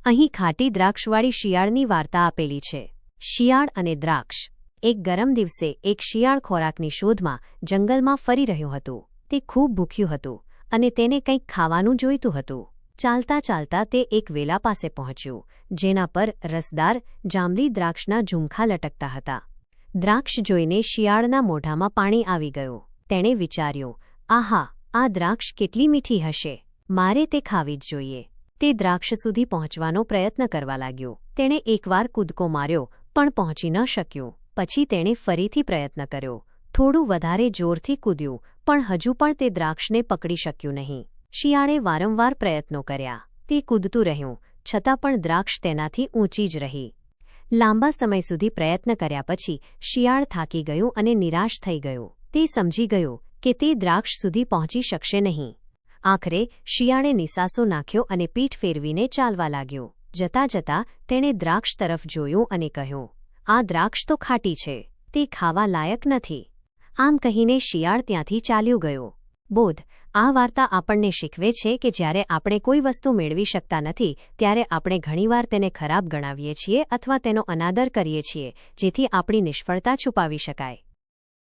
અહીં ખાટી દ્રાક્ષવાળી શિયાળની વાર્તા આપેલી છે। શિયાળ અને દ્રાક્ષ। એક ગરમ દિવસે એક શિયાળ ખોરાકની શોધમાં જંગલમાં ફરી રહ્યું હતું। તે ખૂબ ભૂખ્યું હતું અને તેને કંઈક ખાવાનું જોઈતું હતું। ચાલતા ચાલતા તે એક વેલા પાસે પહોંચ્યું, જેના પર રસદાર જાંબલી દ્રાક્ષના ઝુમખા લટકતા હતા। દ્રાક્ષ જોઈને શિયાળના મોઢામાં પાણી આવી ગયું। તેણે વિચાર્યું, આહા, આ દ્રાક્ષ કેટલી મીઠી હશે, મારે તે ખાવી જ જોઈએ। તે દ્રાક્ષ સુધી પહોંચવાનો પ્રયત્ન કરવા લાગ્યો। તેણે એકવાર કૂદકો માર્યો પણ પહોંચી ન શક્યું। પછી તેણે ફરીથી પ્રયત્ન કર્યો, થોડું વધારે જોરથી કૂદ્યું, પણ હજુ પણ તે દ્રાક્ષને પકડી શક્યું નહીં। શિયાળે વારંવાર પ્રયત્નો કર્યા, તે કૂદતું રહ્યું, છતાં પણ દ્રાક્ષ તેનાથી ઊંચી જ રહી। લાંબા સમય સુધી પ્રયત્ન કર્યા પછી શિયાળ થાકી ગયું અને નિરાશ થઈ ગયું। તે સમજી ગયું કે તે દ્રાક્ષ સુધી પહોંચી શકશે નહીં। આખરે શિયાળે નિસાસો નાખ્યો અને પીઠ ફેરવીને ચાલવા લાગ્યો। જતાં જતાં તેણે દ્રાક્ષ તરફ જોયું અને કહ્યું, આ દ્રાક્ષ તો ખાટી છે, તે ખાવા લાયક નથી। આમ કહીને શિયાળ ત્યાંથી ચાલ્યું ગયો। બોધ: આ વાર્તા આપણને શીખવે છે કે જ્યારે આપણે કોઈ વસ્તુ મેળવી શકતા નથી ત્યારે આપણે ઘણીવાર તેને ખરાબ ગણાવીએ છીએ અથવા તેનો અનાદર કરીએ છીએ, જેથી આપણી નિષ્ફળતા છુપાવી શકાય।